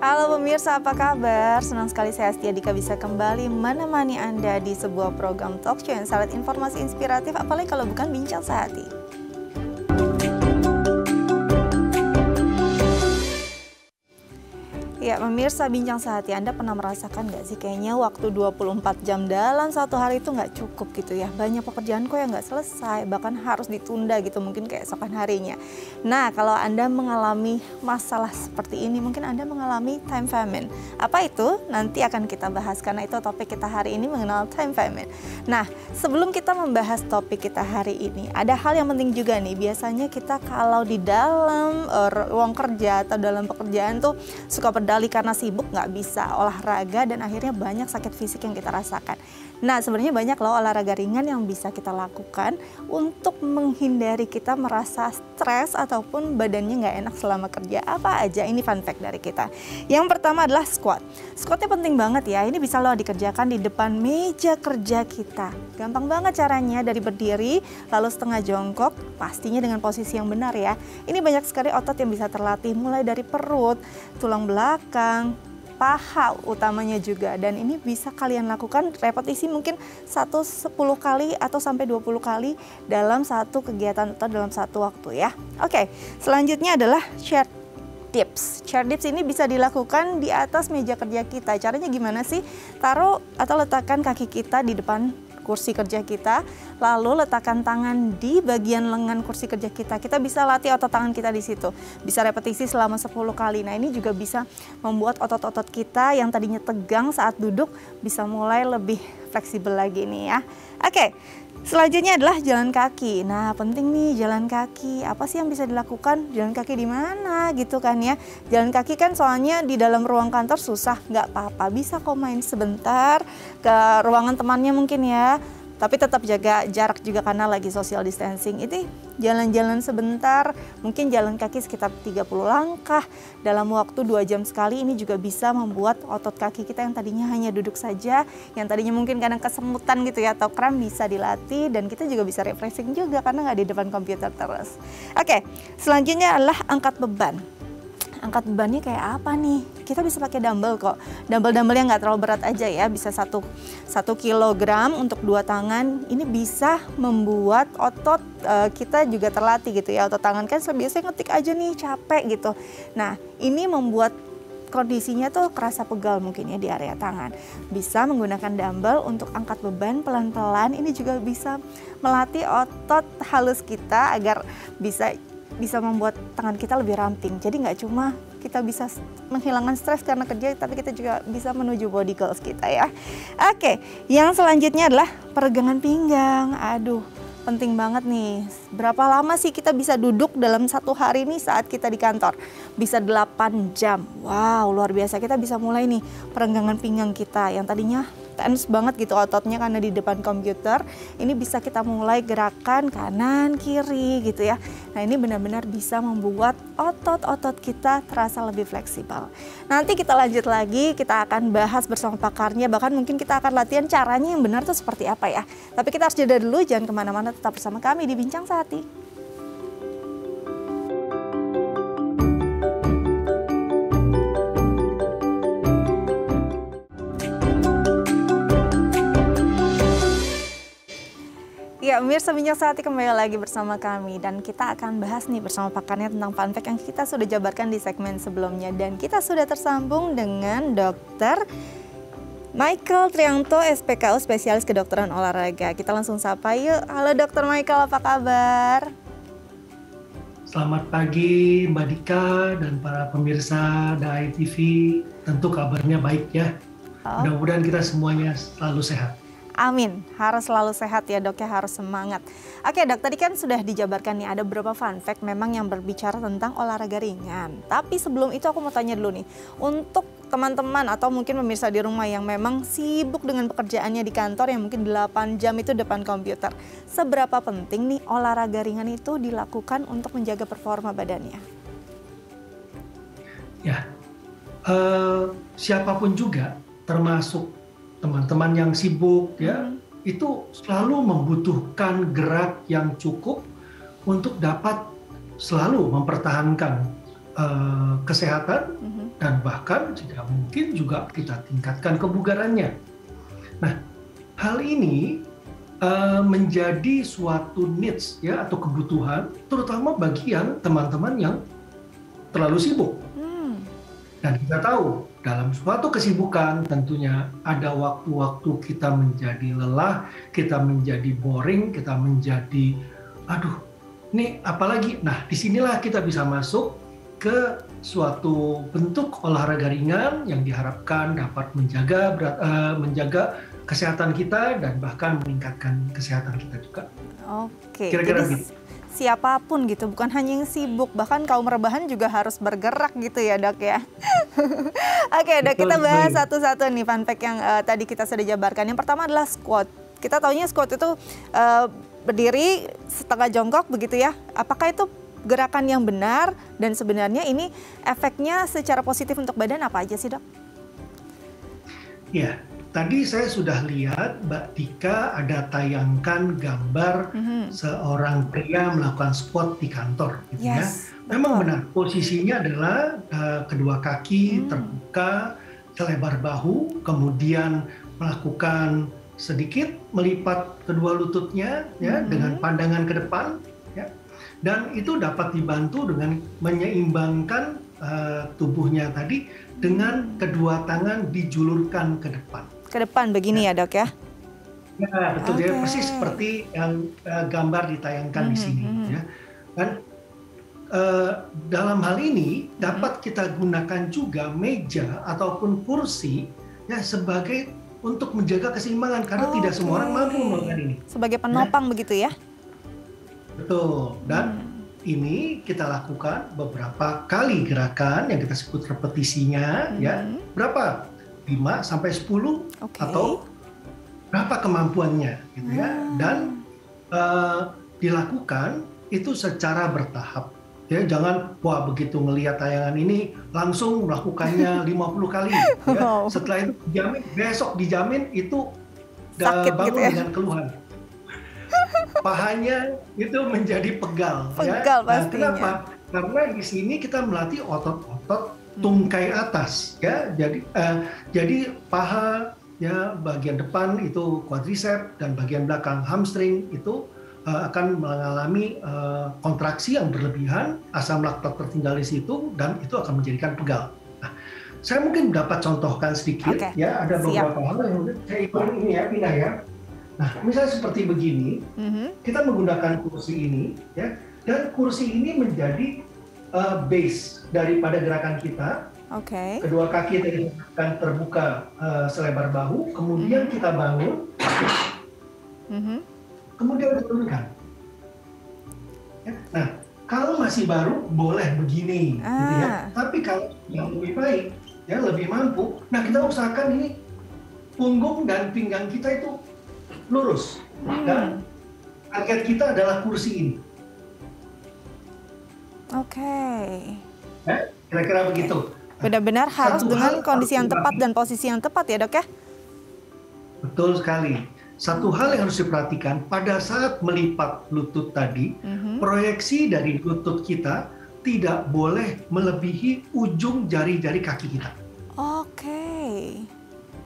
Halo pemirsa, apa kabar? Senang sekali saya Astia Dika bisa kembali menemani Anda di sebuah program talk show yang syarat informasi inspiratif, apalagi kalau bukan bincang sehati. Ya, pemirsa bincang sehati, Anda pernah merasakan nggak sih kayaknya waktu 24 jam dalam satu hari itu nggak cukup gitu ya. Banyak pekerjaan kok yang nggak selesai, bahkan harus ditunda gitu mungkin keesokan harinya. Nah, kalau Anda mengalami masalah seperti ini, mungkin Anda mengalami time famine. Apa itu? Nanti akan kita bahas karena itu topik kita hari ini mengenal time famine. Nah, sebelum kita membahas topik kita hari ini, ada hal yang penting juga nih. Biasanya kita kalau di dalam ruang kerja atau dalam pekerjaan tuh suka karena sibuk nggak bisa olahraga dan akhirnya banyak sakit fisik yang kita rasakan. Nah, sebenarnya banyak loh olahraga ringan yang bisa kita lakukan untuk menghindari kita merasa stres ataupun badannya nggak enak selama kerja. Apa aja? Ini fun fact dari kita. Yang pertama adalah squat. Squatnya penting banget ya. Ini bisa loh dikerjakan di depan meja kerja kita. Gampang banget caranya, dari berdiri lalu setengah jongkok, pastinya dengan posisi yang benar ya. Ini banyak sekali otot yang bisa terlatih mulai dari perut, tulang belakang, paha utamanya juga, dan ini bisa kalian lakukan repetisi mungkin 10 kali atau sampai 20 kali dalam satu kegiatan atau dalam satu waktu ya. Oke, selanjutnya adalah chair dips. Chair dips ini bisa dilakukan di atas meja kerja kita. Caranya gimana sih? Taruh atau letakkan kaki kita di depan kursi kerja kita, lalu letakkan tangan di bagian lengan kursi kerja kita. Kita bisa latih otot tangan kita di situ. Bisa repetisi selama 10 kali. Nah, ini juga bisa membuat otot-otot kita yang tadinya tegang saat duduk bisa mulai lebih fleksibel lagi nih ya. Oke, selanjutnya adalah jalan kaki. Nah, penting nih jalan kaki. Apa sih yang bisa dilakukan? Jalan kaki di mana gitu kan ya. Jalan kaki kan soalnya di dalam ruang kantor susah, nggak apa-apa. Bisa kok main sebentar ke ruangan temannya mungkin ya. Tapi tetap jaga jarak juga karena lagi social distancing. Ini jalan-jalan sebentar, mungkin jalan kaki sekitar 30 langkah dalam waktu 2 jam sekali. Ini juga bisa membuat otot kaki kita yang tadinya hanya duduk saja, yang tadinya mungkin kadang kesemutan gitu ya atau kram, bisa dilatih, dan kita juga bisa refreshing juga karena nggak di depan komputer terus. Oke, selanjutnya adalah angkat beban. Angkat bebannya kayak apa nih? Kita bisa pakai dumbbell kok. Dumbbell yang nggak terlalu berat aja ya, bisa 1 kilogram untuk 2 tangan. Ini bisa membuat otot kita juga terlatih gitu ya. Otot tangan kan biasanya ngetik aja nih, capek gitu. Nah, ini membuat kondisinya tuh kerasa pegal mungkin ya di area tangan. Bisa menggunakan dumbbell untuk angkat beban pelan-pelan. Ini juga bisa melatih otot halus kita agar bisa membuat tangan kita lebih ramping. Jadi nggak cuma kita bisa menghilangkan stres karena kerja, tapi kita juga bisa menuju body goals kita ya. Oke, yang selanjutnya adalah peregangan pinggang. Aduh, penting banget nih. Berapa lama sih kita bisa duduk dalam satu hari nih saat kita di kantor? Bisa 8 jam. Wow, luar biasa. Kita bisa mulai nih peregangan pinggang kita yang tadinya tense banget gitu ototnya karena di depan komputer. Ini bisa kita mulai gerakan kanan kiri gitu ya. Nah, ini benar-benar bisa membuat otot-otot kita terasa lebih fleksibel. Nanti kita lanjut lagi, kita akan bahas bersama pakarnya, bahkan mungkin kita akan latihan caranya yang benar tuh seperti apa ya. Tapi kita harus jeda dulu, jangan kemana-mana, tetap bersama kami di Bincang Sehati. Ya, pemirsa Bincang Sehati kembali lagi bersama kami, dan kita akan bahas nih bersama pakarnya tentang fun fact yang kita sudah jabarkan di segmen sebelumnya, dan kita sudah tersambung dengan Dr. Michael Trianto, SPKU, spesialis kedokteran olahraga. Kita langsung sapa yuk. Halo Dr. Michael, apa kabar? Selamat pagi Mbak Dika dan para pemirsa DAI TV. Tentu kabarnya baik ya. Mudah-mudahan kita semuanya selalu sehat. Amin, harus selalu sehat ya dok ya, harus semangat. Oke dok, tadi kan sudah dijabarkan nih ada beberapa fun fact memang yang berbicara tentang olahraga ringan. Tapi sebelum itu aku mau tanya dulu nih, untuk teman-teman atau mungkin pemirsa di rumah yang memang sibuk dengan pekerjaannya di kantor yang mungkin 8 jam itu depan komputer. Seberapa penting nih olahraga ringan itu dilakukan untuk menjaga performa badannya? Ya, siapapun juga termasuk teman-teman yang sibuk ya, itu selalu membutuhkan gerak yang cukup untuk dapat selalu mempertahankan kesehatan dan bahkan jika mungkin juga kita tingkatkan kebugarannya. Nah, hal ini menjadi suatu needs ya atau kebutuhan, terutama bagi yang teman-teman yang terlalu sibuk. Dan kita tahu dalam suatu kesibukan tentunya ada waktu-waktu kita menjadi lelah, kita menjadi boring, kita menjadi aduh, ini apalagi. Nah, disinilah kita bisa masuk ke suatu bentuk olahraga ringan yang diharapkan dapat menjaga kesehatan kita dan bahkan meningkatkan kesehatan kita juga. Oke, kira-kira jadi siapapun gitu, bukan hanya yang sibuk, bahkan kaum rebahan juga harus bergerak gitu ya dok ya. Oke dok, kita bahas satu-satu nih fun fact yang tadi kita sudah jabarkan. Yang pertama adalah squat. Kita taunya squat itu berdiri setengah jongkok begitu ya. Apakah itu gerakan yang benar dan sebenarnya ini efeknya secara positif untuk badan apa aja sih dok? Ya, tadi saya sudah lihat Mbak Dika ada tayangkan gambar seorang pria melakukan squat di kantor gitu ya. Memang benar, posisinya adalah kedua kaki terbuka selebar bahu, kemudian melakukan sedikit melipat kedua lututnya ya dengan pandangan ke depan ya. Dan itu dapat dibantu dengan menyeimbangkan tubuhnya tadi dengan kedua tangan dijulurkan ke depan. Ke depan begini ya dok ya? Ya betul, jadi persis seperti yang gambar ditayangkan di sini ya. Dan dalam hal ini dapat kita gunakan juga meja ataupun kursi ya sebagai untuk menjaga keseimbangan karena tidak semua orang mampu melakukan ini. Sebagai penopang begitu ya? Betul, dan ini kita lakukan beberapa kali gerakan yang kita sebut repetisinya ya. Berapa? 5 sampai 10 atau berapa kemampuannya gitu ya. Dan dilakukan itu secara bertahap. Ya, jangan wah begitu ngelihat tayangan ini langsung melakukannya 50 kali ya. Setelah itu dijamin besok dijamin itu bangun gitu ya? Dengan keluhan. Pahanya itu menjadi pegal ya. Nah, kenapa? Karena di sini kita melatih otot-otot tungkai atas ya. Jadi paha ya bagian depan itu quadriceps dan bagian belakang hamstring itu akan mengalami kontraksi yang berlebihan, asam laktat tertinggal di situ dan itu akan menjadikan pegal. Nah, saya mungkin dapat contohkan sedikit ya, ada beberapa hal yang saya ikut ini ya, pindah ya. Nah, misalnya seperti begini, kita menggunakan kursi ini ya, dan kursi ini menjadi base daripada gerakan kita. Kedua kaki tadi akan terbuka selebar bahu, kemudian kita bangun. Kemudian turunkan. Ya, nah, kalau masih baru boleh begini, gitu ya. Tapi kalau yang lebih baik, ya lebih mampu, nah kita usahakan ini punggung dan pinggang kita itu lurus. Dan target kita adalah kursi ini. Ya, kira-kira begitu. Benar-benar harus dengan kondisi yang tepat dan posisi yang tepat ya dok ya? Betul sekali. Satu hal yang harus diperhatikan pada saat melipat lutut tadi, proyeksi dari lutut kita tidak boleh melebihi ujung jari-jari kaki kita.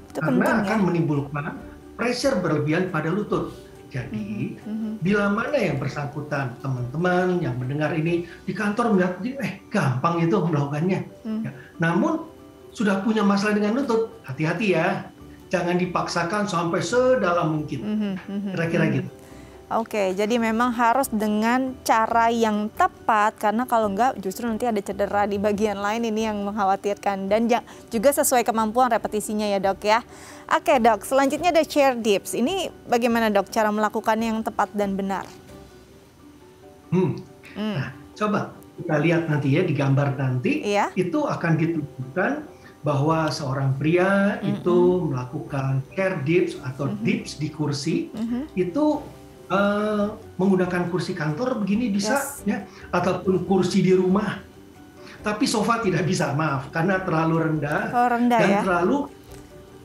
Itu karena akan menimbulkan pressure berlebihan pada lutut. Jadi, bila mana yang bersangkutan, teman-teman yang mendengar ini di kantor melihat, gampang itu melakukannya. Ya. Namun, sudah punya masalah dengan lutut, hati-hati ya. Jangan dipaksakan sampai sedalam mungkin. Kira-kira gitu. Jadi memang harus dengan cara yang tepat karena kalau enggak justru nanti ada cedera di bagian lain, ini yang mengkhawatirkan dan juga sesuai kemampuan repetisinya ya dok ya. Dok, selanjutnya ada chair dips. Ini bagaimana dok cara melakukannya yang tepat dan benar? Nah, coba kita lihat nanti ya di gambar nanti itu akan ditunjukkan bahwa seorang pria itu melakukan chair dips atau dips di kursi itu menggunakan kursi kantor begini bisa ya, ataupun kursi di rumah. Tapi sofa tidak bisa, maaf, karena terlalu rendah, dan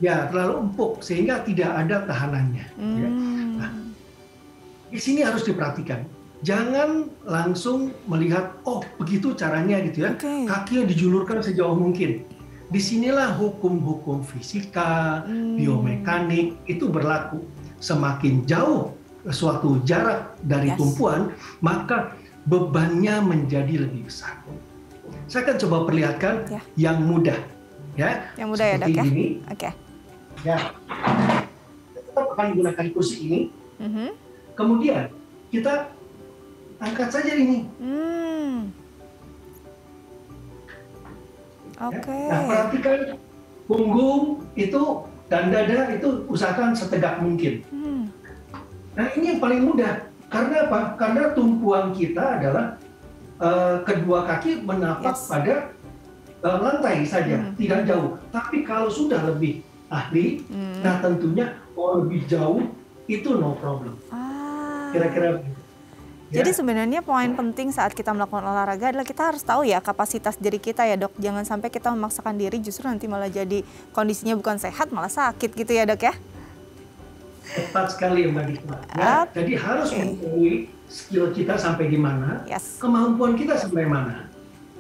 ya? terlalu empuk sehingga tidak ada tahanannya. Ya. Nah, di sini harus diperhatikan. Jangan langsung melihat, oh begitu caranya gitu ya, kakinya dijulurkan sejauh mungkin. disinilah hukum-hukum fisika, biomekanik itu berlaku. Semakin jauh suatu jarak dari tumpuan, maka bebannya menjadi lebih besar. Saya akan coba perlihatkan yang mudah, ya. Yang mudah ya, Dok, seperti ya. ini. Oke. Ya, kita tetap akan menggunakan kursi ini. Kemudian kita angkat saja ini. Oke. Nah, perhatikan punggung itu dan dada itu usahakan setegak mungkin. Nah, ini yang paling mudah. Karena apa? Karena tumpuan kita adalah kedua kaki menapak pada lantai saja, tidak jauh. Tapi kalau sudah lebih ahli, nah tentunya lebih jauh itu no problem. Kira-kira begitu. Jadi sebenarnya poin penting saat kita melakukan olahraga adalah kita harus tahu ya kapasitas diri kita ya, Dok. Jangan sampai kita memaksakan diri justru nanti malah jadi kondisinya bukan sehat malah sakit gitu ya, Dok ya. Tepat sekali Mbak Dikma. Ya, jadi harus mengetahui skill kita sampai di mana, kemampuan kita sampai mana.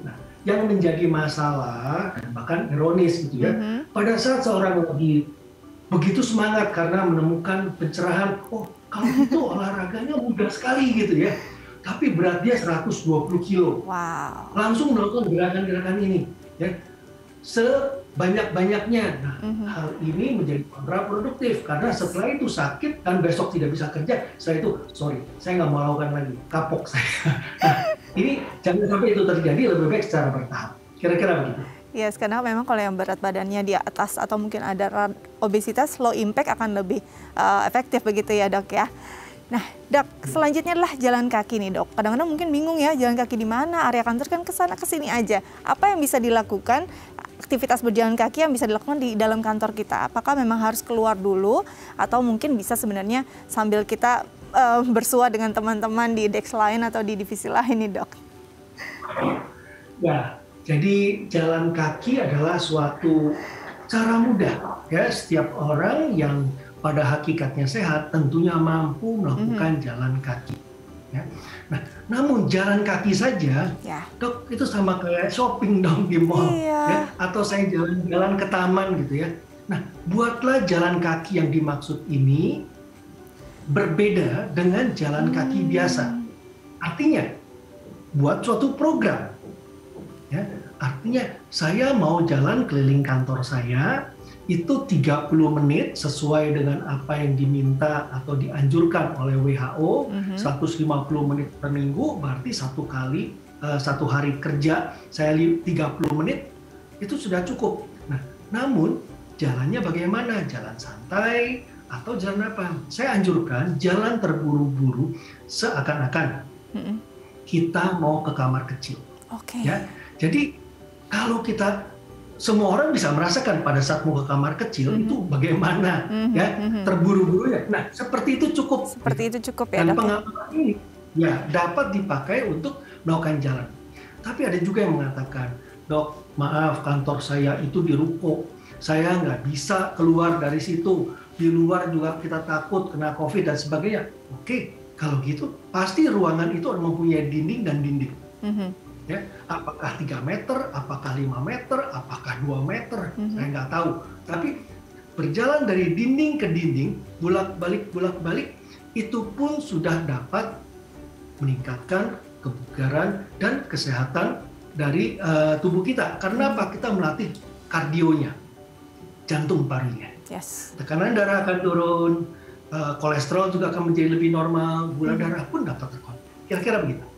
Nah, yang menjadi masalah bahkan ironis gitu ya, pada saat seorang lagi begitu semangat karena menemukan pencerahan, oh kalau itu olahraganya mudah sekali gitu ya, tapi berat dia 120 kilo. Wow. Langsung melakukan gerakan-gerakan ini, ya, sebanyak-banyaknya. Nah, hal ini menjadi kontraproduktif karena setelah itu sakit dan besok tidak bisa kerja. Setelah itu, sorry, saya nggak mau lakukan lagi, kapok saya. Nah, ini jangan sampai itu terjadi, lebih baik secara bertahap. Kira-kira begitu. Yes, karena memang kalau yang berat badannya di atas atau mungkin ada obesitas, low impact akan lebih efektif begitu ya, Dok ya. Nah, Dok, selanjutnya adalah jalan kaki nih, Dok. Kadang-kadang mungkin bingung ya, jalan kaki di mana, area kantor kan kesana kesini aja. Apa yang bisa dilakukan, aktivitas berjalan kaki yang bisa dilakukan di dalam kantor kita? Apakah memang harus keluar dulu, atau mungkin bisa sebenarnya sambil kita bersua dengan teman-teman di desk lain atau di divisi lain nih, Dok? Ya, jadi jalan kaki adalah suatu cara mudah. Ya, setiap orang yang pada hakikatnya sehat tentunya mampu melakukan jalan kaki. Ya. Nah, namun jalan kaki saja, Dok, itu sama kayak shopping dong di mall, ya, atau saya jalan-jalan ke taman gitu ya. Nah, buatlah jalan kaki yang dimaksud ini berbeda dengan jalan kaki biasa. Artinya, buat suatu program. Ya, artinya saya mau jalan keliling kantor saya itu 30 menit sesuai dengan apa yang diminta atau dianjurkan oleh WHO, 150 menit per minggu, berarti satu hari kerja saya 30 menit itu sudah cukup. Nah, namun jalannya bagaimana? Jalan santai atau jalan apa? Saya anjurkan jalan terburu-buru seakan-akan kita mau ke kamar kecil. Ya, jadi kalau kita semua orang bisa merasakan pada saat mau ke kamar kecil itu bagaimana ya terburu-buru ya. Nah, seperti itu cukup. Seperti itu cukup ya. Dan pengalaman ini ya dapat dipakai untuk melakukan jalan. Tapi ada juga yang mengatakan, Dok, maaf kantor saya itu di ruko, saya nggak bisa keluar dari situ. Di luar juga kita takut kena COVID dan sebagainya. Oke, kalau gitu pasti ruangan itu mempunyai dinding dan dinding. Ya, apakah 3 meter, apakah 5 meter, apakah 2 meter, saya nggak tahu. Tapi berjalan dari dinding ke dinding, bolak-balik, itu pun sudah dapat meningkatkan kebugaran dan kesehatan dari tubuh kita. Karena apa? Kita melatih kardionya, jantung parunya. Tekanan darah akan turun, kolesterol juga akan menjadi lebih normal, gula darah pun dapat terkontrol. Kira-kira begitu.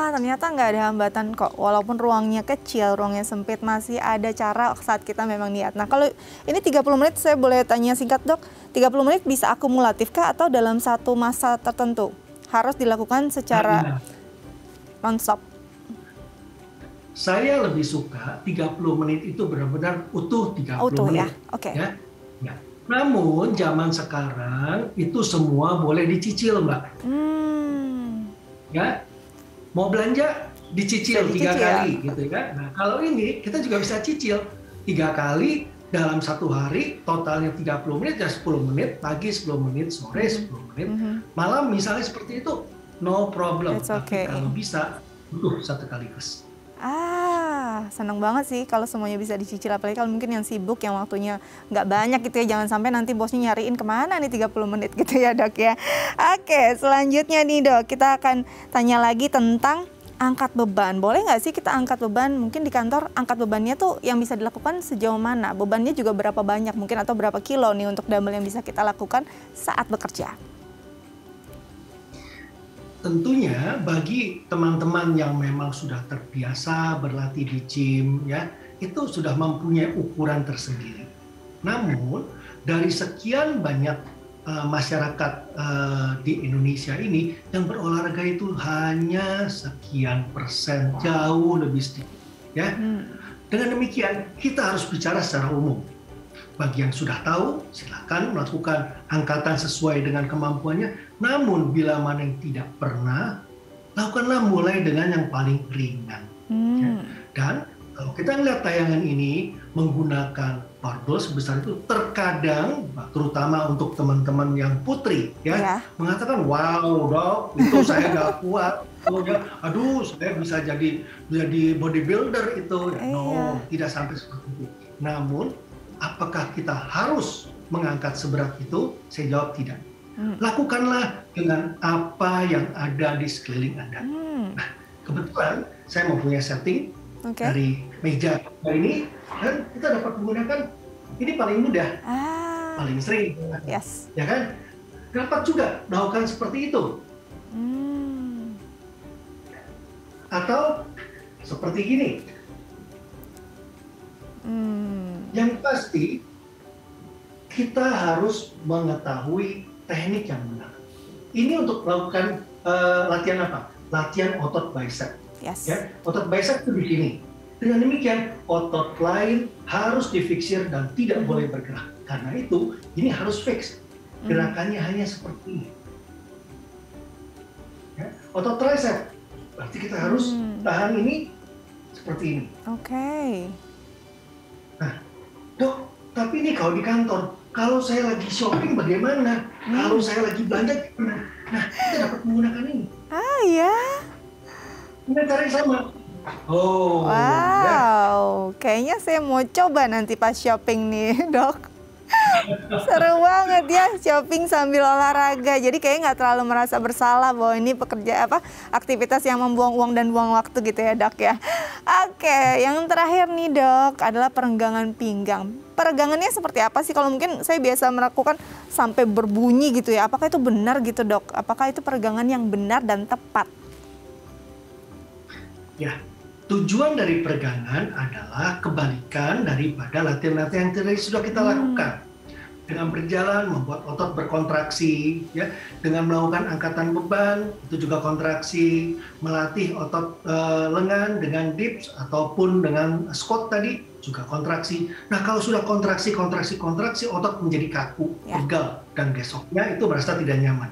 Ternyata nggak ada hambatan kok. Walaupun ruangnya kecil, ruangnya sempit, masih ada cara saat kita memang niat. Nah, kalau ini 30 menit, saya boleh tanya singkat, Dok. 30 menit bisa akumulatif kah atau dalam satu masa tertentu? Harus dilakukan secara non-stop? Saya lebih suka 30 menit itu benar-benar utuh 30 menit. Ya? Ya. Namun, zaman sekarang itu semua boleh dicicil, Mbak. Ya. Mau belanja dicicil 3 kali gitu kan. Nah, kalau ini kita juga bisa cicil 3 kali dalam satu hari, totalnya 30 menit ya 10 menit, pagi 10 menit, sore 10 menit. Malam misalnya seperti itu, no problem. Tapi kalau bisa butuh 1 kali Wah, seneng banget sih kalau semuanya bisa dicicil, apalagi kalau mungkin yang sibuk, yang waktunya nggak banyak gitu ya, jangan sampai nanti bosnya nyariin kemana nih 30 menit gitu ya dok ya. Oke, selanjutnya nih dok, kita akan tanya lagi tentang angkat beban. Boleh nggak sih kita angkat beban, mungkin di kantor angkat bebannya tuh yang bisa dilakukan sejauh mana? Bebannya juga berapa banyak mungkin atau berapa kilo nih untuk dumbbell yang bisa kita lakukan saat bekerja? Tentunya bagi teman-teman yang memang sudah terbiasa berlatih di gym ya, itu sudah mempunyai ukuran tersendiri. Namun dari sekian banyak masyarakat di Indonesia ini yang berolahraga itu hanya sekian persen, jauh lebih sedikit ya. Dengan demikian kita harus bicara secara umum. Bagi yang sudah tahu, silakan melakukan angkatan sesuai dengan kemampuannya. Namun bila mana yang tidak pernah, lakukanlah mulai dengan yang paling ringan. Ya. Dan kalau kita melihat tayangan ini menggunakan barbel sebesar itu, terkadang, terutama untuk teman-teman yang putri, ya, mengatakan, wow dok, itu saya nggak kuat. Aduh, saya bisa jadi bodybuilder itu. No, tidak sampai seperti itu. Namun, apakah kita harus mengangkat seberat itu? Saya jawab tidak. Lakukanlah dengan apa yang ada di sekeliling Anda. Nah, kebetulan saya mempunyai setting dari meja ini, dan kita dapat menggunakan ini paling mudah, paling sering, ya kan? Dapat juga melakukan seperti itu. Atau seperti gini. Yang pasti kita harus mengetahui teknik yang benar. Ini untuk melakukan latihan apa? Latihan otot bicep. Ya, otot bicep itu di sini. Dengan demikian otot lain harus difiksir dan tidak boleh bergerak. Karena itu ini harus fix. Gerakannya hanya seperti ini. Ya, otot tricep berarti kita harus tahan ini seperti ini. Nah, dok, tapi ini kalau di kantor, kalau saya lagi shopping bagaimana? Kalau saya lagi belanja gimana? Nah, kita dapat menggunakan ini. Ini cara yang sama. Kayaknya saya mau coba nanti pas shopping nih, dok. Seru banget ya shopping sambil olahraga. Jadi kayaknya nggak terlalu merasa bersalah bahwa ini aktivitas yang membuang uang dan buang waktu gitu ya dok ya. Oke, yang terakhir nih dok adalah perenggangan pinggang. Peregangannya seperti apa sih? Kalau mungkin saya biasa melakukan sampai berbunyi gitu ya. Apakah itu benar gitu dok? Apakah itu peregangan yang benar dan tepat? Ya, tujuan dari peregangan adalah kebalikan daripada latihan-latihan yang tadi sudah kita lakukan. Dengan berjalan membuat otot berkontraksi, ya. Dengan melakukan angkatan beban itu juga kontraksi, melatih otot lengan dengan dips ataupun dengan squat tadi juga kontraksi. Nah kalau sudah kontraksi otot menjadi kaku, pegal, dan besoknya itu merasa tidak nyaman.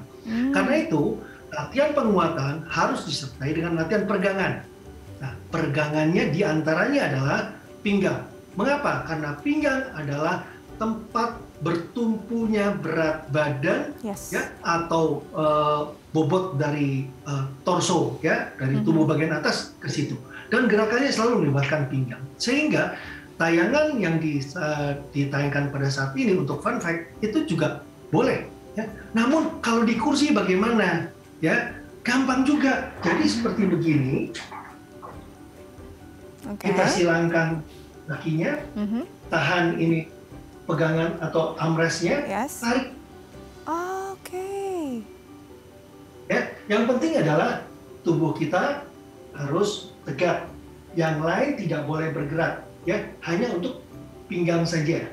Karena itu latihan penguatan harus disertai dengan latihan peregangan. Nah peregangannya diantaranya adalah pinggang. Mengapa? Karena pinggang adalah tempat bertumpunya berat badan ya atau bobot dari torso ya dari tubuh bagian atas ke situ, dan gerakannya selalu melibatkan pinggang, sehingga tayangan yang ditayangkan pada saat ini untuk fun fact itu juga boleh ya. Namun kalau di kursi bagaimana ya, gampang juga. Jadi seperti begini, kita silangkan kakinya, tahan ini pegangan atau armrestnya, tarik. Ya, yang penting adalah tubuh kita harus tegak. Yang lain tidak boleh bergerak, ya, hanya untuk pinggang saja.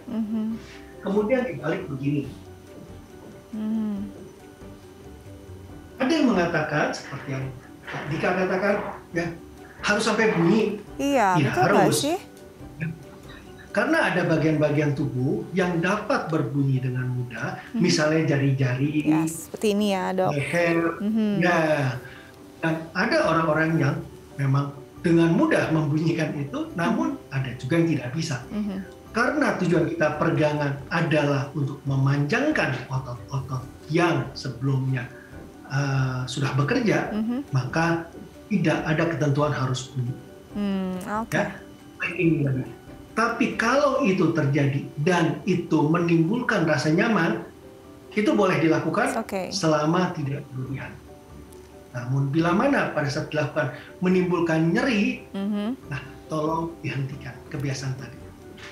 Kemudian dibalik begini. Ada yang mengatakan seperti yang Dika katakan, ya harus sampai bunyi. Iya, tidak harus. Sih? Karena ada bagian-bagian tubuh yang dapat berbunyi dengan mudah, misalnya jari-jari, seperti ini ya dok, leher, ya. Dan ada orang-orang yang memang dengan mudah membunyikan itu, namun ada juga yang tidak bisa. Karena tujuan kita peregangan adalah untuk memanjangkan otot-otot yang sebelumnya sudah bekerja, maka tidak ada ketentuan harus bunyi. Ya. ini. Tapi kalau itu terjadi dan itu menimbulkan rasa nyaman, itu boleh dilakukan selama tidak berlebihan. Namun bila mana pada saat dilakukan menimbulkan nyeri, nah tolong dihentikan kebiasaan tadi.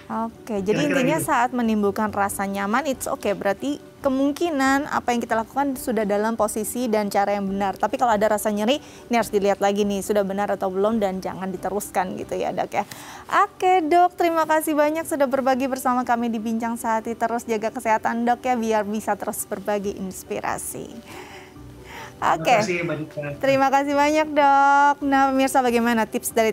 Oke, jadi intinya gitu. Saat menimbulkan rasa nyaman, it's okay. Berarti kemungkinan apa yang kita lakukan sudah dalam posisi dan cara yang benar. Tapi kalau ada rasa nyeri, ini harus dilihat lagi nih, sudah benar atau belum, dan jangan diteruskan gitu ya Dok ya. Oke Dok, terima kasih banyak sudah berbagi bersama kami di Bincang Sehati. Terus jaga kesehatan Dok ya, biar bisa terus berbagi inspirasi. Oke, terima kasih banyak Dok. Nah pemirsa, bagaimana tips dari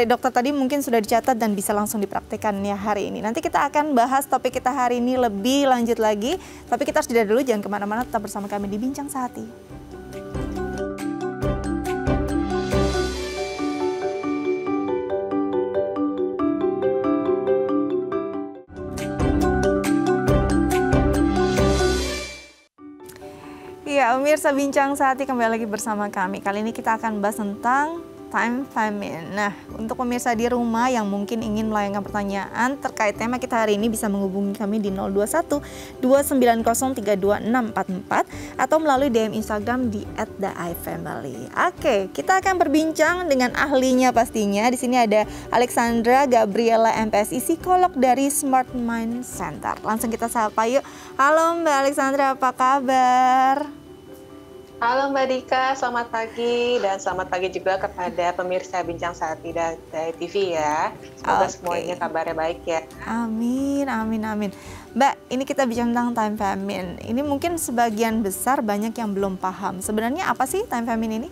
dokter tadi mungkin sudah dicatat dan bisa langsung dipraktikkan ya hari ini. Nanti kita akan bahas topik kita hari ini lebih lanjut lagi. Tapi kita harus jeda dulu, jangan kemana-mana, tetap bersama kami di Bincang Sehati. Ya, pemirsa Bincang Sehati kembali lagi bersama kami. Kali ini kita akan bahas tentang time famine. Nah, untuk pemirsa di rumah yang mungkin ingin melayangkan pertanyaan terkait tema kita hari ini bisa menghubungi kami di 021 290 32644 atau melalui DM Instagram di @theifamily. Oke, kita akan berbincang dengan ahlinya pastinya. Di sini ada Alexandra Gabriela MPSI, psikolog dari Smart Mind Center. Langsung kita sapa yuk. Halo Mbak Alexandra, apa kabar? Halo Mbak Dika, selamat pagi dan selamat pagi juga kepada pemirsa Bincang Sehati dari TV ya. Semoga semuanya kabarnya baik ya. Amin, amin, amin. Mbak, ini kita bicara tentang time famine. Ini mungkin sebagian besar banyak yang belum paham. Sebenarnya apa sih time famine ini?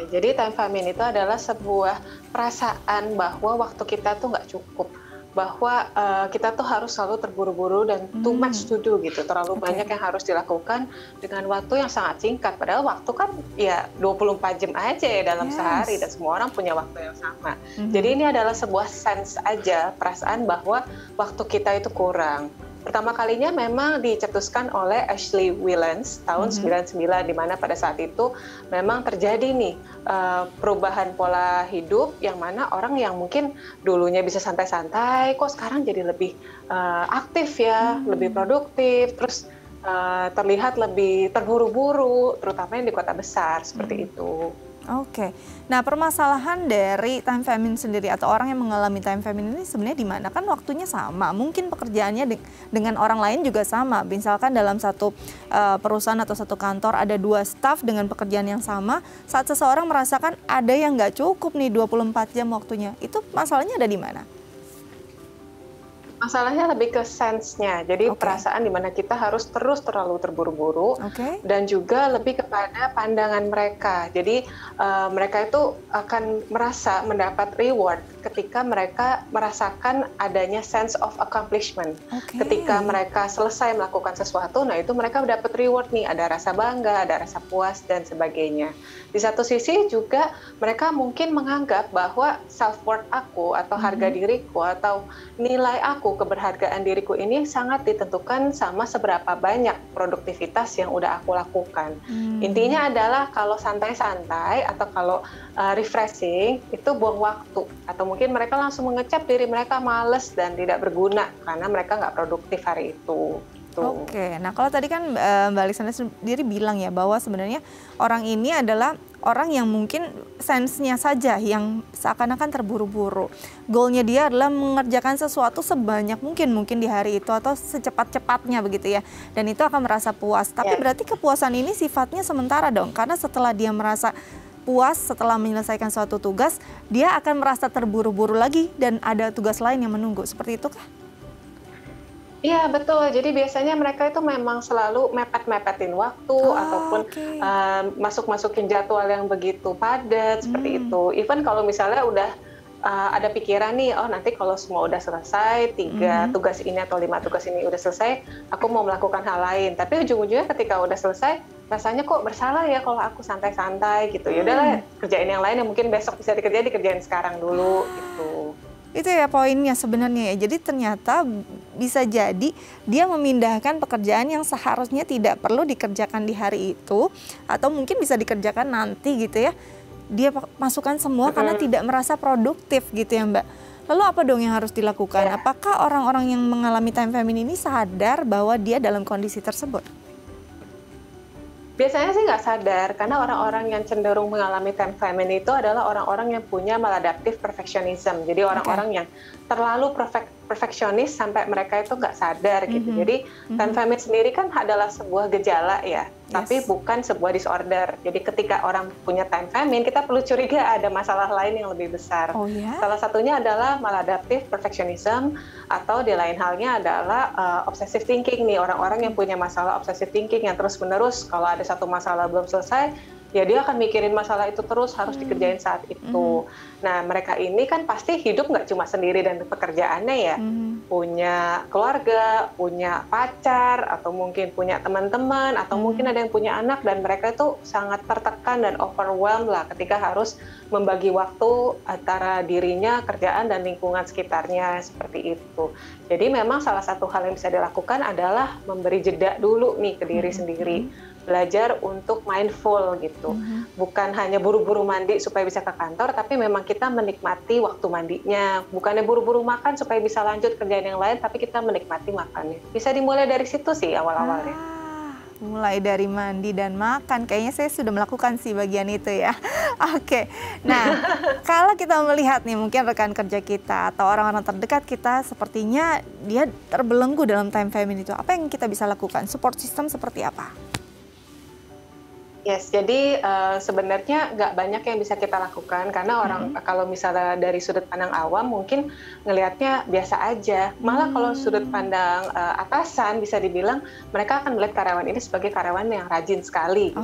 Jadi time famine itu adalah sebuah perasaan bahwa waktu kita tuh nggak cukup. Bahwa kita tuh harus selalu terburu-buru dan too much to do gitu, terlalu banyak yang harus dilakukan dengan waktu yang sangat singkat, padahal waktu kan ya 24 jam aja ya dalam sehari dan semua orang punya waktu yang sama. Jadi ini adalah sebuah sense aja, perasaan bahwa waktu kita itu kurang. Pertama kalinya memang dicetuskan oleh Ashley Whillans tahun 99, di mana pada saat itu memang terjadi nih perubahan pola hidup yang mana orang yang mungkin dulunya bisa santai-santai kok sekarang jadi lebih aktif ya, lebih produktif, terus terlihat lebih terburu-buru, terutama yang di kota besar seperti itu. Oke, nah permasalahan dari time famine sendiri atau orang yang mengalami time famine ini sebenarnya di mana? Kan waktunya sama, mungkin pekerjaannya dengan orang lain juga sama. Misalkan dalam satu perusahaan atau satu kantor ada 2 staf dengan pekerjaan yang sama, saat seseorang merasakan ada yang nggak cukup nih 24 jam waktunya, itu masalahnya ada di mana? Masalahnya lebih ke sense-nya, jadi perasaan di mana kita harus terus terlalu terburu-buru, dan juga lebih kepada pandangan mereka. Jadi mereka itu akan merasa mendapat reward ketika mereka merasakan adanya sense of accomplishment. Ketika mereka selesai melakukan sesuatu, nah itu mereka dapat reward nih, ada rasa bangga, ada rasa puas dan sebagainya. Di satu sisi juga mereka mungkin menganggap bahwa self-worth aku atau harga diriku atau nilai aku, keberhargaan diriku ini sangat ditentukan sama seberapa banyak produktivitas yang udah aku lakukan. Intinya adalah kalau santai-santai atau kalau refreshing itu buang waktu, atau mungkin mereka langsung mengecap diri mereka males dan tidak berguna karena mereka nggak produktif hari itu. Oke, nah kalau tadi kan Mbak Alexandra sendiri bilang ya bahwa sebenarnya orang ini adalah orang yang mungkin sense-nya saja yang seakan-akan terburu-buru. Goalnya dia adalah mengerjakan sesuatu sebanyak mungkin di hari itu atau secepat-cepatnya begitu ya. Dan itu akan merasa puas. Tapi berarti kepuasan ini sifatnya sementara dong, karena setelah dia merasa puas setelah menyelesaikan suatu tugas, dia akan merasa terburu-buru lagi dan ada tugas lain yang menunggu. Seperti itu kah? Iya betul, jadi biasanya mereka itu memang selalu mepet-mepetin waktu ataupun masuk-masukin jadwal yang begitu padat seperti itu. Even kalau misalnya udah ada pikiran nih, oh nanti kalau semua udah selesai, 3 tugas ini atau 5 tugas ini udah selesai, aku mau melakukan hal lain. Tapi ujung-ujungnya ketika udah selesai, rasanya kok bersalah ya kalau aku santai-santai gitu. Yaudahlah, kerjain yang lain yang mungkin besok bisa dikerjain sekarang dulu gitu. Itu ya poinnya sebenarnya ya. Jadi ternyata bisa jadi dia memindahkan pekerjaan yang seharusnya tidak perlu dikerjakan di hari itu atau mungkin bisa dikerjakan nanti gitu ya. dia masukkan semua karena tidak merasa produktif gitu ya Mbak. Lalu apa dong yang harus dilakukan? Apakah orang-orang yang mengalami time famine ini sadar bahwa dia dalam kondisi tersebut? Biasanya sih nggak sadar, karena orang-orang yang cenderung mengalami time famine itu adalah orang-orang yang punya maladaptive perfectionism. Jadi orang-orang yang terlalu perfeksionis sampai mereka itu nggak sadar gitu. Jadi time famine sendiri kan adalah sebuah gejala ya, tapi bukan sebuah disorder. Jadi ketika orang punya time famine, kita perlu curiga ada masalah lain yang lebih besar. Salah satunya adalah maladaptive perfectionism, atau di lain halnya adalah obsessive thinking nih, orang-orang yang punya masalah obsessive thinking yang terus-menerus kalau ada satu masalah belum selesai, ya dia akan mikirin masalah itu terus, harus dikerjain saat itu. Nah, mereka ini kan pasti hidup nggak cuma sendiri dan pekerjaannya ya, punya keluarga, punya pacar, atau mungkin punya teman-teman, atau mungkin ada yang punya anak, dan mereka itu sangat tertekan dan overwhelmed lah ketika harus membagi waktu antara dirinya, kerjaan, dan lingkungan sekitarnya, seperti itu. Jadi memang salah satu hal yang bisa dilakukan adalah memberi jeda dulu nih ke diri sendiri. Belajar untuk mindful gitu, bukan hanya buru-buru mandi supaya bisa ke kantor, tapi memang kita menikmati waktu mandinya, bukannya buru-buru makan supaya bisa lanjut kerjaan yang lain, tapi kita menikmati makannya. Bisa dimulai dari situ sih awal-awalnya. Mulai dari mandi dan makan, kayaknya saya sudah melakukan sih bagian itu ya. Oke, nah kalau kita melihat nih mungkin rekan kerja kita atau orang-orang terdekat kita sepertinya dia terbelenggu dalam time famine itu, apa yang kita bisa lakukan? Support system seperti apa? Yes, jadi sebenarnya nggak banyak yang bisa kita lakukan karena orang kalau misalnya dari sudut pandang awam mungkin ngelihatnya biasa aja. Malah kalau sudut pandang atasan bisa dibilang mereka akan melihat karyawan ini sebagai karyawan yang rajin sekali.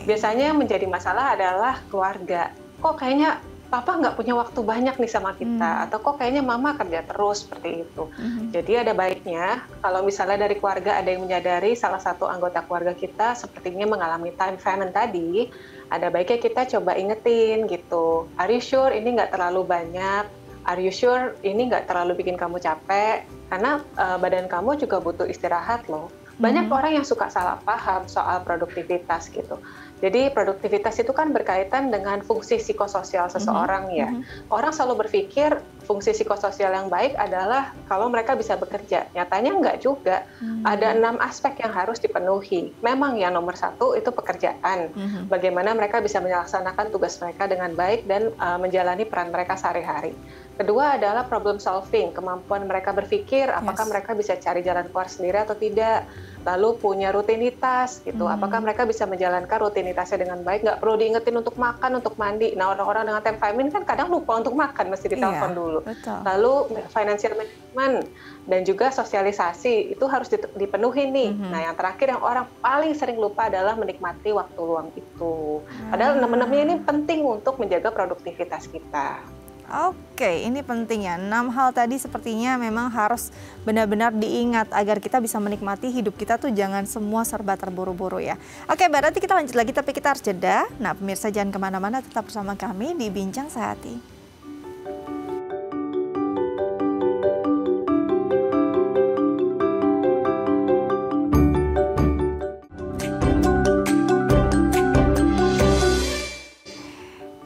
Biasanya yang menjadi masalah adalah keluarga. Kok kayaknya papa nggak punya waktu banyak nih sama kita, atau kok kayaknya mama kerja terus, seperti itu. Jadi ada baiknya kalau misalnya dari keluarga ada yang menyadari salah satu anggota keluarga kita sepertinya mengalami time famine tadi, ada baiknya kita coba ingetin gitu. Are you sure ini nggak terlalu banyak? Are you sure ini nggak terlalu bikin kamu capek? Karena badan kamu juga butuh istirahat loh. Banyak orang yang suka salah paham soal produktivitas gitu. Jadi produktivitas itu kan berkaitan dengan fungsi psikososial seseorang ya. Orang selalu berpikir fungsi psikososial yang baik adalah kalau mereka bisa bekerja. Nyatanya enggak juga. Ada 6 aspek yang harus dipenuhi. Memang yang nomor 1 itu pekerjaan. Bagaimana mereka bisa melaksanakan tugas mereka dengan baik dan menjalani peran mereka sehari-hari. Kedua adalah problem solving, kemampuan mereka berpikir apakah mereka bisa cari jalan keluar sendiri atau tidak. Lalu punya rutinitas gitu, apakah mereka bisa menjalankan rutinitasnya dengan baik, nggak perlu diingetin untuk makan, untuk mandi. Nah, orang-orang dengan time famine kan kadang lupa untuk makan, mesti ditelepon dulu. Lalu financial management dan juga sosialisasi itu harus dipenuhi nih. Nah, yang terakhir yang orang paling sering lupa adalah menikmati waktu luang itu. Padahal 6-6-nya ini penting untuk menjaga produktivitas kita. Oke, ini penting ya. 6 hal tadi sepertinya memang harus benar-benar diingat agar kita bisa menikmati hidup kita tuh jangan semua serba terburu-buru ya. Oke, berarti kita lanjut lagi tapi kita harus jeda. Nah, pemirsa jangan kemana-mana, tetap bersama kami di Bincang Sehati.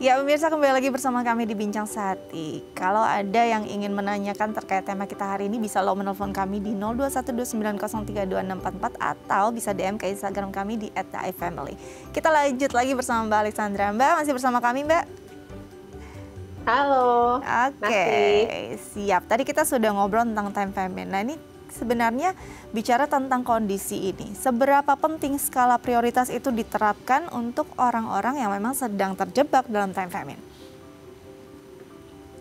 Ya pemirsa, kembali lagi bersama kami di Bincang Sehati. Kalau ada yang ingin menanyakan terkait tema kita hari ini bisa lo menelpon kami di 0212903244 atau bisa DM ke Instagram kami di @ifamily. Kita lanjut lagi bersama Mbak Alexandra. Mbak masih bersama kami Mbak? Halo. Oke, siap. Tadi kita sudah ngobrol tentang time famine. Nah ini sebenarnya bicara tentang kondisi ini, seberapa penting skala prioritas itu diterapkan untuk orang-orang yang memang sedang terjebak dalam time famine?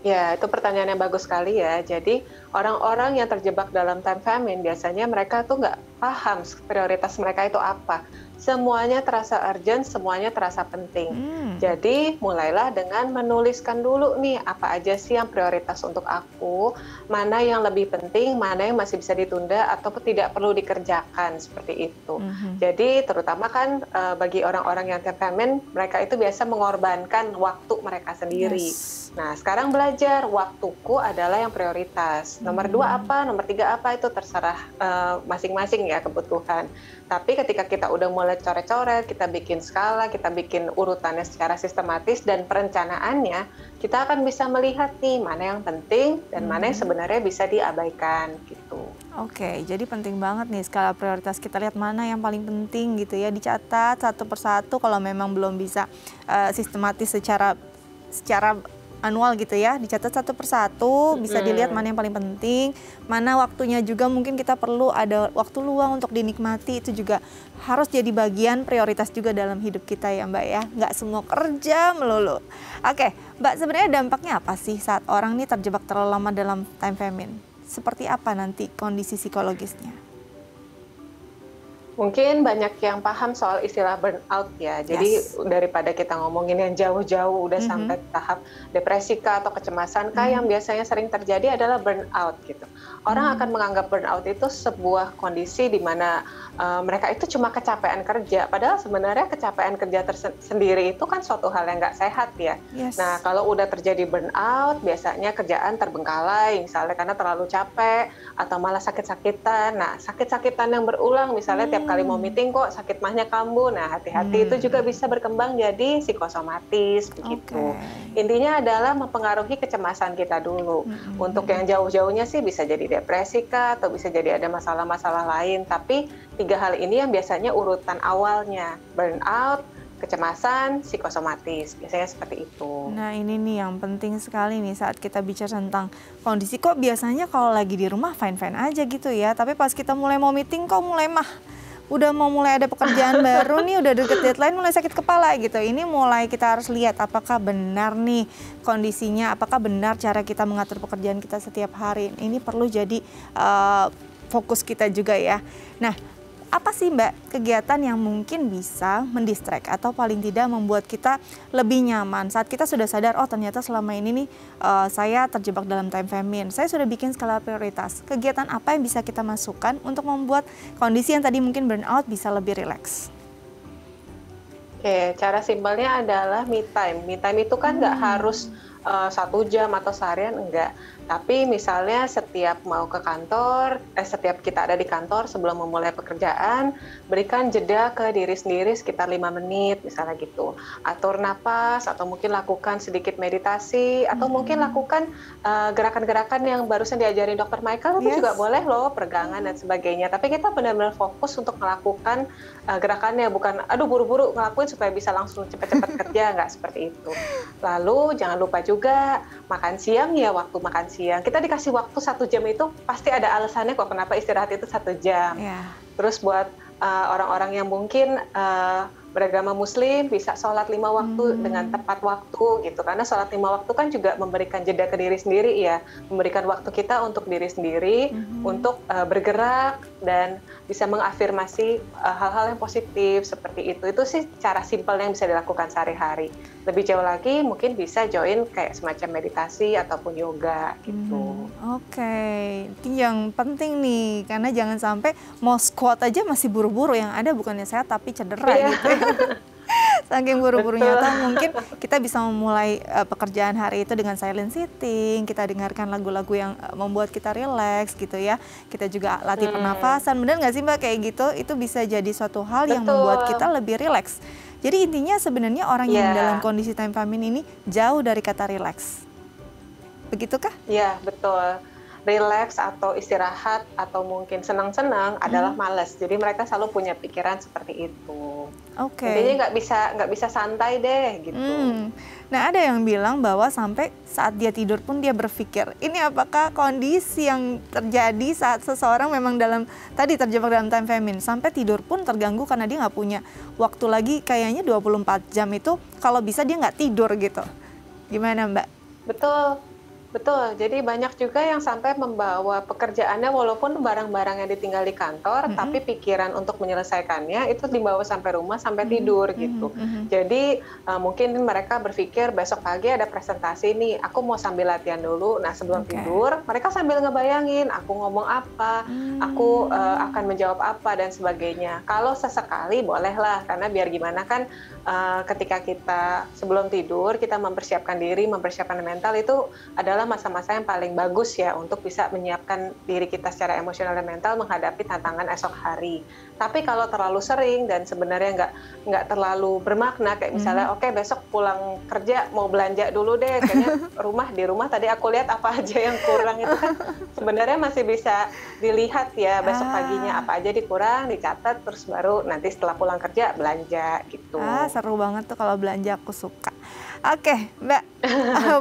Ya, itu pertanyaan yang bagus sekali ya. Jadi orang-orang yang terjebak dalam time famine biasanya mereka tuh nggak paham prioritas mereka itu apa. Semuanya terasa urgent, semuanya terasa penting. Jadi mulailah dengan menuliskan dulu nih apa aja sih yang prioritas untuk aku, mana yang lebih penting, mana yang masih bisa ditunda atau tidak perlu dikerjakan, seperti itu. Jadi terutama kan bagi orang-orang yang time famine, mereka itu biasa mengorbankan waktu mereka sendiri. Nah, sekarang belajar, waktuku adalah yang prioritas. Nomor 2 apa, nomor 3 apa, itu terserah masing-masing ya kebutuhan. Tapi ketika kita udah mulai coret-coret, kita bikin skala, kita bikin urutannya secara sistematis dan perencanaannya, kita akan bisa melihat nih mana yang penting dan mana yang sebenarnya bisa diabaikan gitu. Oke, jadi penting banget nih skala prioritas, kita lihat mana yang paling penting gitu ya, dicatat satu persatu kalau memang belum bisa sistematis secara anual gitu ya, dicatat satu persatu, bisa dilihat mana yang paling penting, mana waktunya juga mungkin kita perlu ada waktu luang untuk dinikmati, itu juga harus jadi bagian prioritas juga dalam hidup kita ya Mbak ya, nggak semua kerja melulu. Oke, Mbak, sebenarnya dampaknya apa sih saat orang nih terjebak terlalu lama dalam time famine? Seperti apa nanti kondisi psikologisnya? Mungkin banyak yang paham soal istilah burnout ya. Jadi daripada kita ngomongin yang jauh-jauh udah sampai tahap depresi kah atau kecemasan kah, yang biasanya sering terjadi adalah burnout gitu. Orang akan menganggap burnout itu sebuah kondisi di mana mereka itu cuma kecapean kerja. Padahal sebenarnya kecapean kerja sendiri itu kan suatu hal yang nggak sehat ya. Nah, kalau udah terjadi burnout, biasanya kerjaan terbengkalai, misalnya karena terlalu capek atau malah sakit-sakitan. Nah, sakit-sakitan yang berulang, misalnya tiap kali mau meeting kok sakit mahnya kambuh. Nah, hati-hati, itu juga bisa berkembang jadi psikosomatis begitu. Intinya adalah mempengaruhi kecemasan kita dulu. Untuk yang jauh-jauhnya sih bisa jadi depresi kah, atau bisa jadi ada masalah-masalah lain. Tapi 3 hal ini yang biasanya urutan awalnya, burnout, kecemasan, psikosomatis, biasanya seperti itu. Nah, ini nih yang penting sekali nih saat kita bicara tentang kondisi, kok biasanya kalau lagi di rumah fine-fine aja gitu ya, tapi pas kita mulai mau meeting kok mulai udah mau mulai ada pekerjaan baru nih, udah deket deadline, mulai sakit kepala gitu. Ini mulai kita harus lihat apakah benar nih kondisinya, apakah benar cara kita mengatur pekerjaan kita setiap hari. Ini perlu jadi fokus kita juga ya. Nah, apa sih Mbak kegiatan yang mungkin bisa mendistract atau paling tidak membuat kita lebih nyaman saat kita sudah sadar, oh ternyata selama ini nih saya terjebak dalam time famine, saya sudah bikin skala prioritas. Kegiatan apa yang bisa kita masukkan untuk membuat kondisi yang tadi mungkin burnout bisa lebih rileks? Oke, cara simpelnya adalah me time. Me time itu kan nggak harus 1 jam atau seharian, enggak. Tapi misalnya setiap mau ke kantor, setiap kita ada di kantor sebelum memulai pekerjaan, berikan jeda ke diri sendiri sekitar 5 menit misalnya gitu. Atur napas, atau mungkin lakukan sedikit meditasi, atau mungkin lakukan gerakan-gerakan yang barusan diajarin Dr. Michael, itu juga boleh loh, peregangan dan sebagainya. Tapi kita benar-benar fokus untuk melakukan gerakannya, bukan aduh buru-buru ngelakuin supaya bisa langsung cepat-cepat kerja, nggak seperti itu. Lalu jangan lupa juga makan siang ya, waktu makan siang. Kita dikasih waktu 1 jam itu pasti ada alasannya kok kenapa istirahat itu 1 jam. Terus buat orang-orang yang mungkin beragama Muslim bisa sholat 5 waktu dengan tepat waktu gitu, karena sholat 5 waktu kan juga memberikan jeda ke diri sendiri ya, memberikan waktu kita untuk diri sendiri untuk bergerak dan bisa mengafirmasi hal-hal yang positif seperti itu. Itu sih cara simpel yang bisa dilakukan sehari-hari. Lebih jauh lagi mungkin bisa join kayak semacam meditasi ataupun yoga gitu. Oke, itu yang penting nih, karena jangan sampai mau squat aja masih buru-buru, yang ada bukannya sehat tapi cedera gitu ya. Saking buru-burunya. Atau mungkin kita bisa memulai pekerjaan hari itu dengan silent sitting, kita dengarkan lagu-lagu yang membuat kita rileks gitu ya. Kita juga latih pernafasan, benar nggak sih Mbak kayak gitu? Itu bisa jadi suatu hal yang membuat kita lebih rileks. Jadi intinya sebenarnya orang yang dalam kondisi time famine ini jauh dari kata rileks. Begitukah? Iya, betul. Relax atau istirahat atau mungkin senang-senang adalah malas. Jadi mereka selalu punya pikiran seperti itu. Intinya nggak bisa santai deh gitu. Nah, ada yang bilang bahwa sampai saat dia tidur pun dia berpikir, ini apakah kondisi yang terjadi saat seseorang memang tadi terjebak dalam time famine, sampai tidur pun terganggu karena dia nggak punya waktu lagi, kayaknya 24 jam itu kalau bisa dia nggak tidur gitu. Gimana Mbak? Betul. Betul, jadi banyak juga yang sampai membawa pekerjaannya walaupun barang-barang yang ditinggal di kantor, tapi pikiran untuk menyelesaikannya itu dibawa sampai rumah sampai tidur gitu. Jadi mungkin mereka berpikir besok pagi ada presentasi nih, aku mau sambil latihan dulu. Nah sebelum tidur, mereka sambil ngebayangin aku ngomong apa, aku akan menjawab apa dan sebagainya. Kalau sesekali bolehlah, karena biar gimana kan ketika kita sebelum tidur kita mempersiapkan diri, mempersiapkan mental itu adalah masa-masa yang paling bagus ya untuk bisa menyiapkan diri kita secara emosional dan mental menghadapi tantangan esok hari. Tapi kalau terlalu sering dan sebenarnya nggak terlalu bermakna, kayak misalnya oke, besok pulang kerja mau belanja dulu deh, kayaknya di rumah tadi aku lihat apa aja yang kurang, itu kan sebenarnya masih bisa dilihat ya besok paginya apa aja dikurang, dicatat, terus baru nanti setelah pulang kerja belanja gitu. Seru banget tuh kalau belanja, aku suka. Oke, Mbak,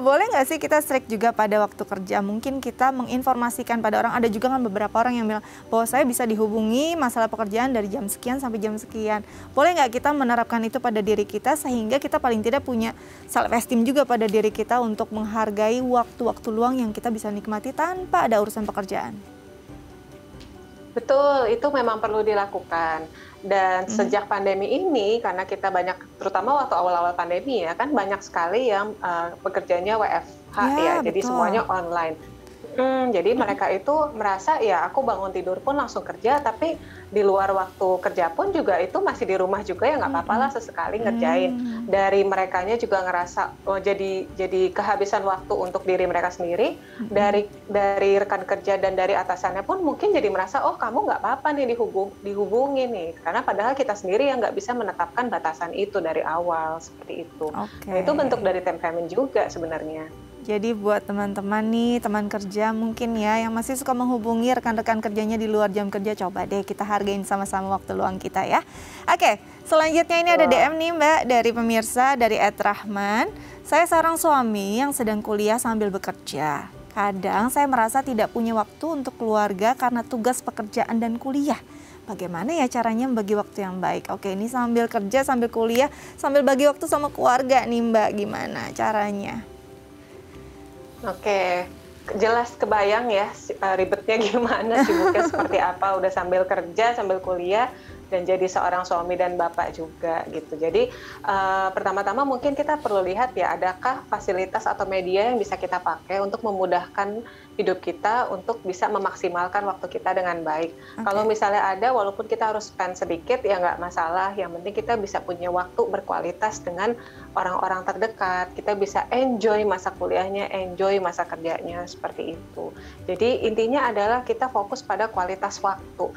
boleh nggak sih kita strict juga pada waktu kerja? Mungkin kita menginformasikan pada orang, ada juga kan beberapa orang yang bilang bahwa saya bisa dihubungi masalah pekerjaan dari jam sekian sampai jam sekian. Boleh nggak kita menerapkan itu pada diri kita sehingga kita paling tidak punya self esteem juga pada diri kita untuk menghargai waktu-waktu luang yang kita bisa nikmati tanpa ada urusan pekerjaan? Betul, itu memang perlu dilakukan. Dan sejak pandemi ini, karena kita banyak, terutama waktu awal-awal pandemi ya, kan banyak sekali yang pekerjaannya WFH ya, jadi semuanya online. Jadi mereka itu merasa ya aku bangun tidur pun langsung kerja, tapi di luar waktu kerja pun juga itu masih di rumah juga ya nggak apa-apa lah sesekali ngerjain. Dari merekanya juga ngerasa jadi kehabisan waktu untuk diri mereka sendiri. Dari rekan kerja dan dari atasannya pun mungkin jadi merasa oh kamu nggak apa-apa nih dihubungi nih, karena padahal kita sendiri yang nggak bisa menetapkan batasan itu dari awal seperti itu. Nah, itu bentuk dari temperamen juga sebenarnya. Jadi buat teman-teman nih, teman kerja mungkin ya yang masih suka menghubungi rekan-rekan kerjanya di luar jam kerja, coba deh kita hargain sama-sama waktu luang kita ya. Oke, selanjutnya ini ada DM nih Mbak dari pemirsa, dari @rahman. Saya seorang suami yang sedang kuliah sambil bekerja. Kadang saya merasa tidak punya waktu untuk keluarga karena tugas pekerjaan dan kuliah. Bagaimana ya caranya membagi waktu yang baik? Oke, ini sambil kerja, sambil kuliah, sambil bagi waktu sama keluarga nih Mbak, gimana caranya? Oke, jelas kebayang ya ribetnya gimana, sibuknya seperti apa, udah sambil kerja, sambil kuliah, dan jadi seorang suami dan bapak juga gitu. Jadi pertama-tama mungkin kita perlu lihat ya, adakah fasilitas atau media yang bisa kita pakai untuk memudahkan hidup kita untuk bisa memaksimalkan waktu kita dengan baik. Kalau misalnya ada, walaupun kita harus spend sedikit ya nggak masalah, yang penting kita bisa punya waktu berkualitas dengan orang-orang terdekat, kita bisa enjoy masa kuliahnya, enjoy masa kerjanya, seperti itu. Jadi intinya adalah kita fokus pada kualitas waktu.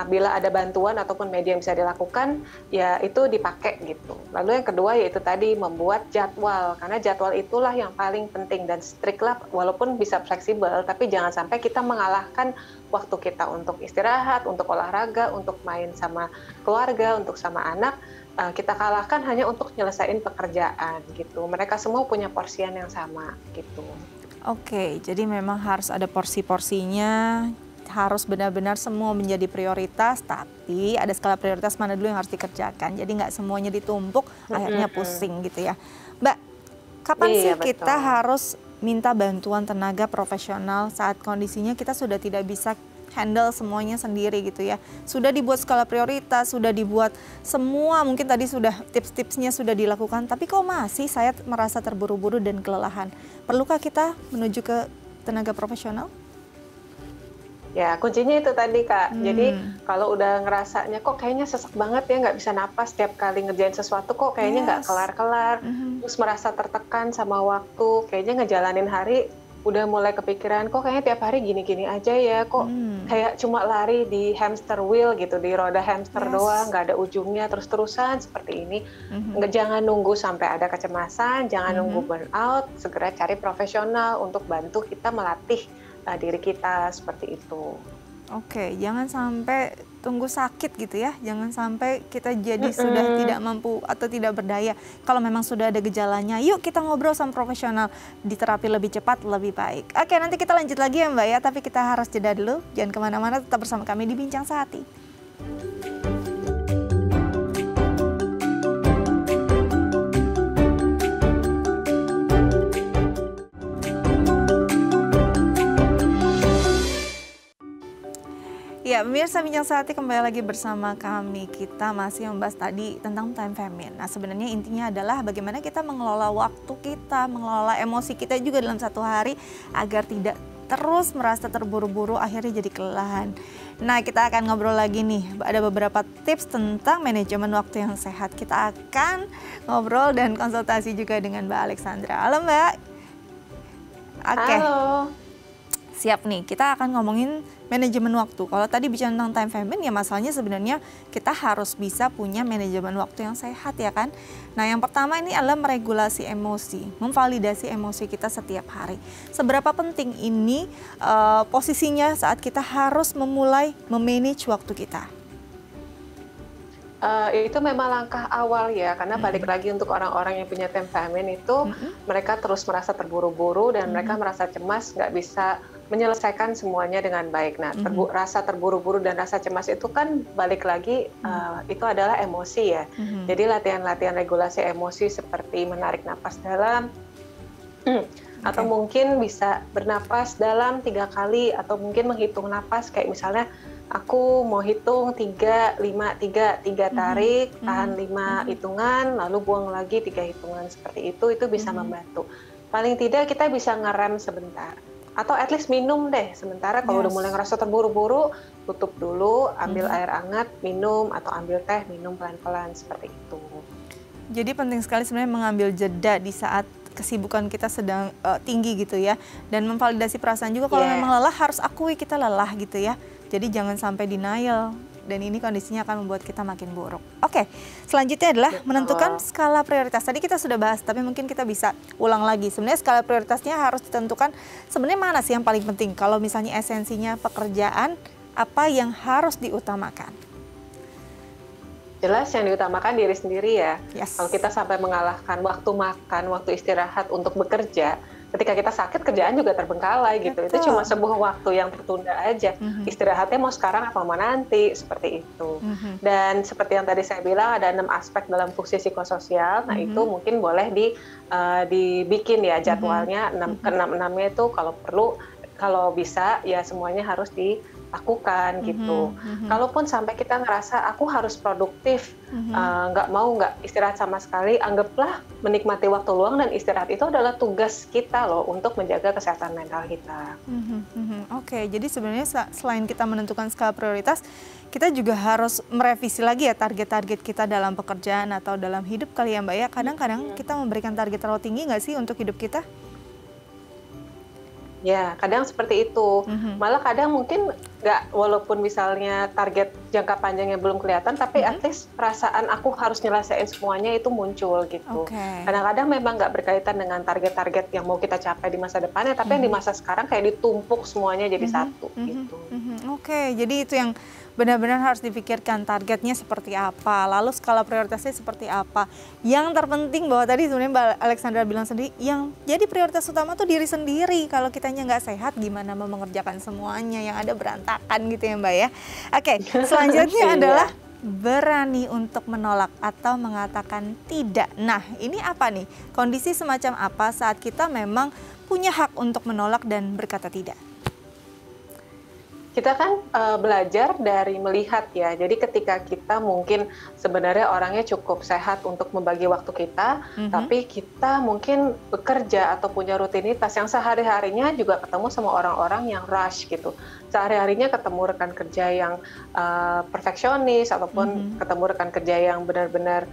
Bila ada bantuan ataupun media yang bisa dilakukan, ya itu dipakai gitu. Lalu yang kedua yaitu tadi membuat jadwal, karena jadwal itulah yang paling penting dan strict lah, walaupun bisa fleksibel, tapi jangan sampai kita mengalahkan waktu kita untuk istirahat, untuk olahraga, untuk main sama keluarga, untuk sama anak. Kita kalahkan hanya untuk nyelesain pekerjaan gitu. Mereka semua punya porsian yang sama gitu. Oke, jadi memang harus ada porsi-porsinya, harus benar-benar semua menjadi prioritas, tapi ada skala prioritas mana dulu yang harus dikerjakan. Jadi nggak semuanya ditumpuk, akhirnya pusing gitu ya. Mbak, kapan sih kita harus minta bantuan tenaga profesional saat kondisinya kita sudah tidak bisa handle semuanya sendiri gitu ya? Sudah dibuat skala prioritas, sudah dibuat semua, mungkin tadi sudah tips-tipsnya sudah dilakukan, tapi kok masih saya merasa terburu-buru dan kelelahan. Perlukah kita menuju ke tenaga profesional? Ya, kuncinya itu tadi Kak. Jadi kalau udah ngerasanya kok kayaknya sesek banget ya, nggak bisa napas setiap kali ngerjain sesuatu, kok kayaknya nggak kelar-kelar, terus merasa tertekan sama waktu, kayaknya ngejalanin hari udah mulai kepikiran, kok kayaknya tiap hari gini-gini aja ya, kok kayak cuma lari di hamster wheel gitu, di roda hamster doang, nggak ada ujungnya, terus-terusan seperti ini. Jangan nunggu sampai ada kecemasan, jangan nunggu burnout, segera cari profesional untuk bantu kita melatih diri kita seperti itu. Oke, jangan sampai tunggu sakit gitu ya, jangan sampai kita jadi sudah tidak mampu atau tidak berdaya. Kalau memang sudah ada gejalanya, yuk kita ngobrol sama profesional, diterapi lebih cepat, lebih baik. Oke, nanti kita lanjut lagi ya Mbak ya, tapi kita harus jeda dulu. Jangan kemana-mana, tetap bersama kami di Bincang Sehati. Ya, pemirsa Bincang Sehati kembali lagi bersama kami. Kita masih membahas tadi tentang time famine. Nah, sebenarnya intinya adalah bagaimana kita mengelola waktu kita, mengelola emosi kita juga dalam satu hari agar tidak terus merasa terburu-buru akhirnya jadi kelelahan. Nah, kita akan ngobrol lagi nih. Ada beberapa tips tentang manajemen waktu yang sehat. Kita akan ngobrol dan konsultasi juga dengan Mbak Alexandra. Halo Mbak. Oke. Halo. Siap nih, kita akan ngomongin manajemen waktu. Kalau tadi bicara tentang time famine, ya masalahnya sebenarnya kita harus bisa punya manajemen waktu yang sehat ya kan. Nah, yang pertama ini adalah meregulasi emosi, memvalidasi emosi kita setiap hari. Seberapa penting ini posisinya saat kita harus memulai memanage waktu kita? Itu memang langkah awal ya, karena balik lagi untuk orang-orang yang punya time famine itu mereka terus merasa terburu-buru dan mereka merasa cemas, nggak bisa menyelesaikan semuanya dengan baik. Nah, rasa terburu-buru dan rasa cemas itu kan balik lagi itu adalah emosi ya. Jadi latihan-latihan regulasi emosi seperti menarik napas dalam, atau mungkin bisa bernapas dalam 3 kali, atau mungkin menghitung napas kayak misalnya aku mau hitung 3, 5, 3 tarik, tahan 5 hitungan, lalu buang lagi 3 hitungan seperti itu bisa membantu. Paling tidak kita bisa ngerem sebentar. Atau at least minum deh sementara kalau udah mulai ngerasa terburu-buru, tutup dulu, ambil air hangat, minum, atau ambil teh, minum pelan-pelan seperti itu. Jadi penting sekali sebenarnya mengambil jeda di saat kesibukan kita sedang tinggi gitu ya. Dan memvalidasi perasaan juga kalau memang lelah harus akui kita lelah gitu ya. Jadi jangan sampai denial. Dan ini kondisinya akan membuat kita makin buruk. Oke, selanjutnya adalah menentukan skala prioritas. Tadi kita sudah bahas, tapi mungkin kita bisa ulang lagi. Sebenarnya skala prioritasnya harus ditentukan sebenarnya mana sih yang paling penting. Kalau misalnya esensinya pekerjaan, apa yang harus diutamakan? Jelas yang diutamakan diri sendiri ya. Yes. Kalau kita sampai mengalahkan waktu makan, waktu istirahat untuk bekerja, ketika kita sakit kerjaan juga terbengkalai gitu. Betul. Itu cuma sebuah waktu yang tertunda aja. Istirahatnya mau sekarang apa mau nanti, seperti itu. Dan seperti yang tadi saya bilang ada 6 aspek dalam fungsi psikososial. Nah, itu mungkin boleh dibikin ya jadwalnya. Ke-6-6-nya itu kalau perlu, kalau bisa ya semuanya harus dilakukan gitu. Kalaupun sampai kita ngerasa aku harus produktif, nggak istirahat sama sekali, anggaplah menikmati waktu luang dan istirahat itu adalah tugas kita loh untuk menjaga kesehatan mental kita. Oke, jadi sebenarnya selain kita menentukan skala prioritas, kita juga harus merevisi lagi ya target-target kita dalam pekerjaan atau dalam hidup kali ya Mbak ya. Kadang-kadang kita memberikan target terlalu tinggi nggak sih untuk hidup kita? Ya, kadang seperti itu. Malah kadang mungkin nggak, walaupun misalnya target jangka panjangnya belum kelihatan, tapi at least perasaan aku harus nyelesain semuanya itu muncul gitu. Kadang-kadang memang nggak berkaitan dengan target-target yang mau kita capai di masa depannya, tapi yang di masa sekarang kayak ditumpuk semuanya jadi satu gitu. Oke, jadi itu yang benar-benar harus dipikirkan targetnya seperti apa, lalu skala prioritasnya seperti apa. Yang terpenting bahwa tadi sebenarnya Mbak Alexandra bilang sendiri, yang jadi prioritas utama tuh diri sendiri. Kalau kitanya nggak sehat, gimana mau mengerjakan semuanya, yang ada berantakan gitu ya Mbak ya. Oke, selanjutnya adalah berani untuk menolak atau mengatakan tidak. Nah, ini apa nih? Kondisi semacam apa saat kita memang punya hak untuk menolak dan berkata tidak? Kita kan belajar dari melihat ya, jadi ketika kita mungkin sebenarnya orangnya cukup sehat untuk membagi waktu kita, tapi kita mungkin bekerja atau punya rutinitas yang sehari-harinya juga ketemu sama orang-orang yang rush gitu. Sehari-harinya ketemu rekan kerja yang perfeksionis, ataupun ketemu rekan kerja yang benar-benar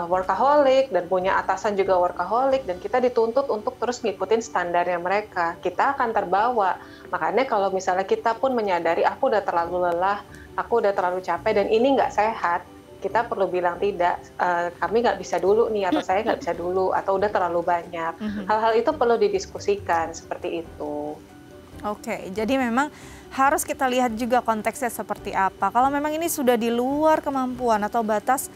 workaholic, dan punya atasan juga workaholic, dan kita dituntut untuk terus ngikutin standarnya mereka. Kita akan terbawa. Makanya kalau misalnya kita pun menyadari aku udah terlalu lelah, aku udah terlalu capek, dan ini nggak sehat, kita perlu bilang tidak, kami nggak bisa dulu nih, atau saya nggak bisa dulu, atau udah terlalu banyak. Hal-hal itu perlu didiskusikan seperti itu. Oke, jadi memang harus kita lihat juga konteksnya seperti apa. Kalau memang ini sudah di luar kemampuan atau batas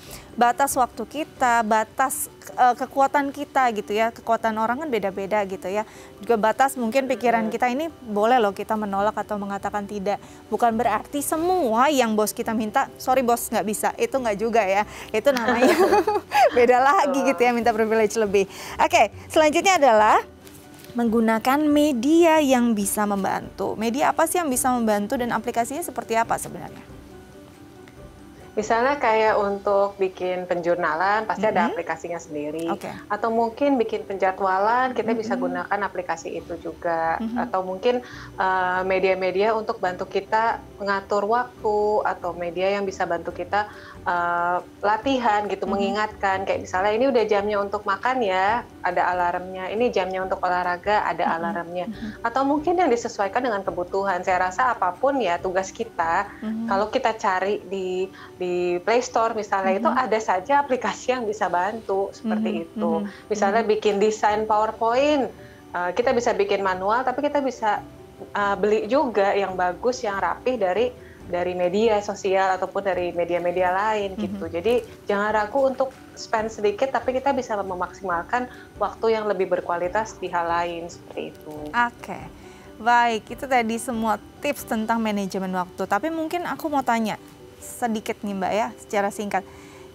waktu kita, batas kekuatan kita gitu ya. Kekuatan orang kan beda-beda gitu ya. Juga batas mungkin pikiran kita, ini boleh loh kita menolak atau mengatakan tidak. Bukan berarti semua yang bos kita minta, sorry bos nggak bisa. Itu nggak juga ya. Itu namanya beda lagi gitu ya, minta privilege lebih. Oke, selanjutnya adalah menggunakan media yang bisa membantu. Media apa sih yang bisa membantu dan aplikasinya seperti apa sebenarnya? Misalnya kayak untuk bikin penjurnalan, pasti ada aplikasinya sendiri. Atau mungkin bikin penjadwalan, kita bisa gunakan aplikasi itu juga. Atau mungkin media-media untuk bantu kita mengatur waktu, atau media yang bisa bantu kita latihan gitu, mengingatkan. Kayak misalnya ini udah jamnya untuk makan ya, ada alarmnya. Ini jamnya untuk olahraga, ada alarmnya. Atau mungkin yang disesuaikan dengan kebutuhan. Saya rasa apapun ya tugas kita, kalau kita cari di Play Store misalnya, itu ada saja aplikasi yang bisa bantu seperti itu. Misalnya bikin desain PowerPoint, kita bisa bikin manual, tapi kita bisa beli juga yang bagus, yang rapih dari media sosial ataupun dari media-media lain gitu. Jadi jangan ragu untuk spend sedikit, tapi kita bisa memaksimalkan waktu yang lebih berkualitas di hal lain seperti itu. Oke. Baik, itu tadi semua tips tentang manajemen waktu. Tapi mungkin aku mau tanya sedikit nih Mbak ya, secara singkat.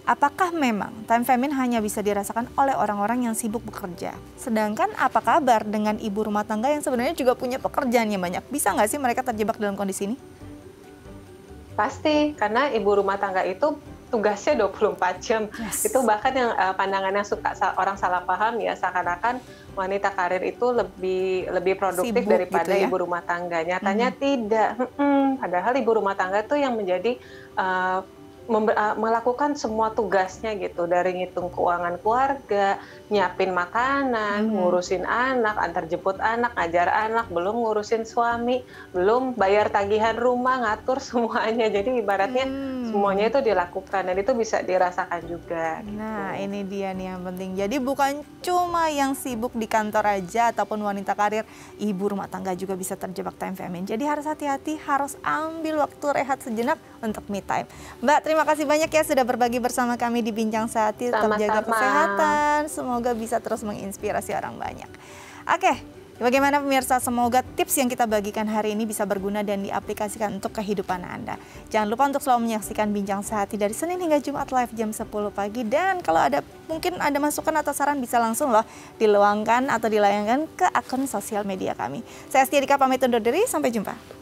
Apakah memang time famine hanya bisa dirasakan oleh orang-orang yang sibuk bekerja? Sedangkan apa kabar dengan ibu rumah tangga yang sebenarnya juga punya pekerjaan yang banyak? Bisa nggak sih mereka terjebak dalam kondisi ini? Pasti, karena ibu rumah tangga itu tugasnya 24 jam. Itu bahkan yang pandangan yang suka orang salah paham ya, seakan-akan wanita karir itu lebih produktif sibuk daripada gitu ya? Ibu rumah tangga. Nyatanya tidak. Padahal ibu rumah tangga itu yang menjadi melakukan semua tugasnya gitu, dari ngitung keuangan keluarga, nyiapin makanan, ngurusin anak, antar jemput anak, ngajar anak, belum ngurusin suami, belum bayar tagihan rumah, ngatur semuanya. Jadi ibaratnya semuanya itu dilakukan dan itu bisa dirasakan juga. Nah, ini dia nih yang penting. Jadi bukan cuma yang sibuk di kantor aja ataupun wanita karir, ibu rumah tangga juga bisa terjebak time famine. Jadi harus hati-hati, harus ambil waktu rehat sejenak untuk me time. Mbak, terima kasih banyak ya sudah berbagi bersama kami di Bincang Sehati. Tetap jaga kesehatan, semoga bisa terus menginspirasi orang banyak. Oke, bagaimana pemirsa? Semoga tips yang kita bagikan hari ini bisa berguna dan diaplikasikan untuk kehidupan Anda. Jangan lupa untuk selalu menyaksikan Bincang Sehati dari Senin hingga Jumat live jam 10 pagi. Dan kalau mungkin ada masukan atau saran bisa langsung loh diluangkan atau dilayangkan ke akun sosial media kami. Saya Astia Dika pamit undur diri, sampai jumpa.